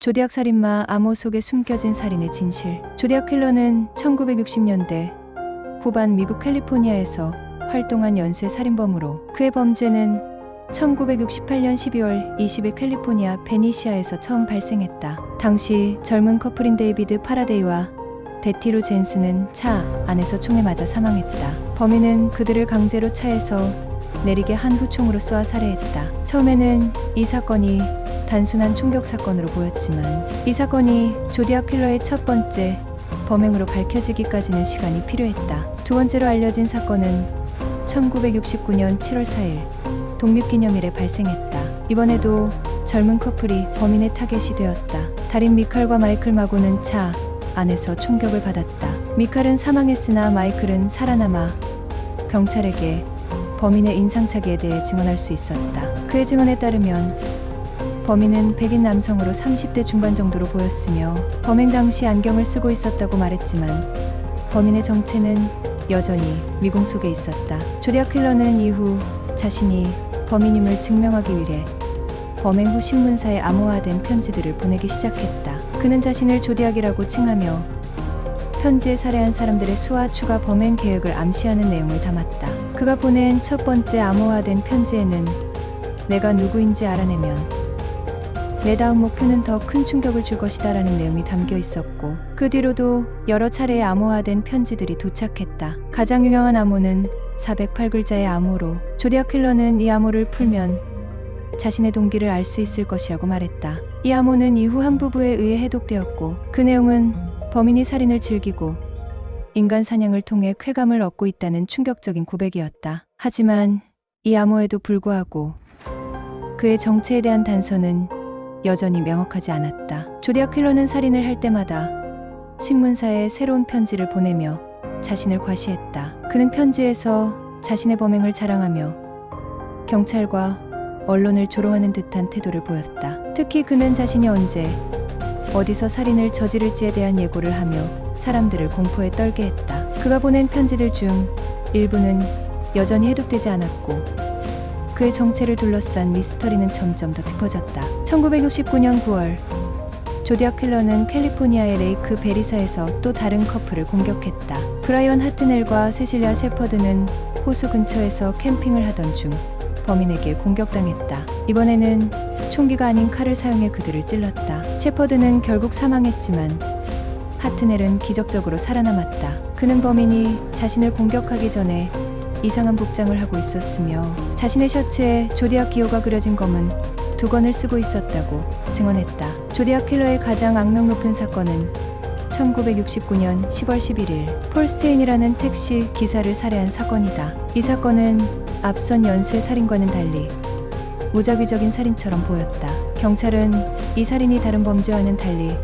조디악 살인마 암호 속에 숨겨진 살인의 진실. 조디악 킬러는 1960년대 후반 미국 캘리포니아에서 활동한 연쇄 살인범으로 그의 범죄는 1968년 12월 20일 캘리포니아 베니시아에서 처음 발생했다. 당시 젊은 커플인 데이비드 파라데이와 베티 루 젠슨은 차 안에서 총에 맞아 사망했다. 범인은 그들을 강제로 차에서 내리게 한 후 총으로 쏘아 살해했다. 처음에는 이 사건이 단순한 총격 사건으로 보였지만 이 사건이 조디악 킬러의 첫 번째 범행으로 밝혀지기까지는 시간이 필요했다. 두 번째로 알려진 사건은 1969년 7월 4일 독립기념일에 발생했다. 이번에도 젊은 커플이 범인의 타겟이 되었다. 달인 미칼과 마이클 마고는 차 안에서 총격을 받았다. 미칼은 사망했으나 마이클은 살아남아 경찰에게 범인의 인상착의에 대해 증언할 수 있었다. 그의 증언에 따르면 범인은 백인 남성으로 30대 중반 정도로 보였으며 범행 당시 안경을 쓰고 있었다고 말했지만 범인의 정체는 여전히 미궁 속에 있었다. 조디악 킬러는 이후 자신이 범인임을 증명하기 위해 범행 후 신문사에 암호화된 편지들을 보내기 시작했다. 그는 자신을 조디악이라고 칭하며 편지에 살해한 사람들의 수와 추가 범행 계획을 암시하는 내용을 담았다. 그가 보낸 첫 번째 암호화된 편지에는 내가 누구인지 알아내면 내 다음 목표는 더 큰 충격을 줄 것이다 라는 내용이 담겨 있었고 그 뒤로도 여러 차례의 암호화된 편지들이 도착했다. 가장 유명한 암호는 408글자의 암호로 조디악 킬러는 이 암호를 풀면 자신의 동기를 알 수 있을 것이라고 말했다. 이 암호는 이후 한 부부에 의해 해독되었고 그 내용은 범인이 살인을 즐기고 인간 사냥을 통해 쾌감을 얻고 있다는 충격적인 고백이었다. 하지만 이 암호에도 불구하고 그의 정체에 대한 단서는 여전히 명확하지 않았다. 조디악 킬러는 살인을 할 때마다 신문사에 새로운 편지를 보내며 자신을 과시했다. 그는 편지에서 자신의 범행을 자랑하며 경찰과 언론을 조롱하는 듯한 태도를 보였다. 특히 그는 자신이 언제 어디서 살인을 저지를지에 대한 예고를 하며 사람들을 공포에 떨게 했다. 그가 보낸 편지들 중 일부는 여전히 해독되지 않았고 그의 정체를 둘러싼 미스터리는 점점 더 깊어졌다. 1969년 9월 조디악 킬러는 캘리포니아의 레이크 베리사에서 또 다른 커플을 공격했다. 브라이언 하트넬과 세실리아 셰퍼드는 호수 근처에서 캠핑을 하던 중 범인에게 공격당했다. 이번에는 총기가 아닌 칼을 사용해 그들을 찔렀다. 셰퍼드는 결국 사망했지만 하트넬은 기적적으로 살아남았다. 그는 범인이 자신을 공격하기 전에 이상한 복장을 하고 있었으며 자신의 셔츠에 조디악 기호가 그려진 검은 두건을 쓰고 있었다고 증언했다. 조디악 킬러의 가장 악명 높은 사건은 1969년 10월 11일 폴 스테인이라는 택시 기사를 살해한 사건이다. 이 사건은 앞선 연쇄 살인과는 달리 무자비적인 살인처럼 보였다. 경찰은 이 살인이 다른 범죄와는 달리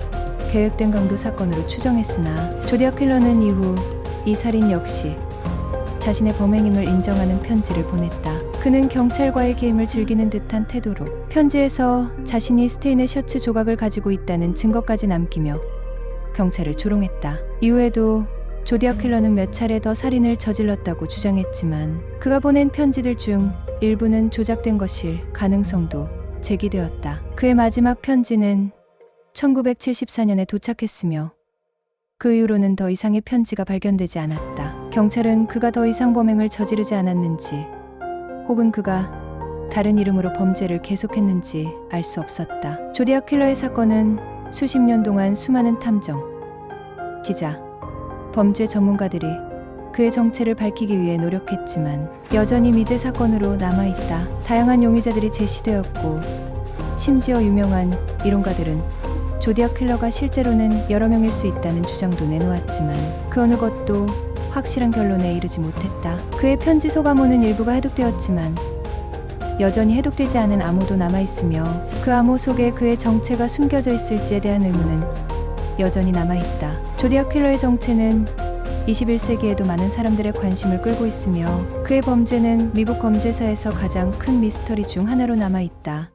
계획된 강도 사건으로 추정했으나 조디악 킬러는 이후 이 살인 역시 자신의 범행임을 인정하는 편지를 보냈다. 그는 경찰과의 게임을 즐기는 듯한 태도로 편지에서 자신이 스테인의 셔츠 조각을 가지고 있다는 증거까지 남기며 경찰을 조롱했다. 이후에도 조디악 킬러는 몇 차례 더 살인을 저질렀다고 주장했지만 그가 보낸 편지들 중 일부는 조작된 것일 가능성도 제기되었다. 그의 마지막 편지는 1974년에 도착했으며 그 이후로는 더 이상의 편지가 발견되지 않았다. 경찰은 그가 더 이상 범행을 저지르지 않았는지 혹은 그가 다른 이름으로 범죄를 계속했는지 알 수 없었다. 조디악 킬러의 사건은 수십 년 동안 수많은 탐정, 기자, 범죄 전문가들이 그의 정체를 밝히기 위해 노력했지만 여전히 미제 사건으로 남아있다. 다양한 용의자들이 제시되었고 심지어 유명한 이론가들은 조디악 킬러가 실제로는 여러 명일 수 있다는 주장도 내놓았지만 그 어느 것도 확실한 결론에 이르지 못했다. 그의 편지 속 암호는 일부가 해독되었지만 여전히 해독되지 않은 암호도 남아있으며 그 암호 속에 그의 정체가 숨겨져 있을지에 대한 의문은 여전히 남아있다. 조디악 킬러의 정체는 21세기에도 많은 사람들의 관심을 끌고 있으며 그의 범죄는 미국 범죄사에서 가장 큰 미스터리 중 하나로 남아있다.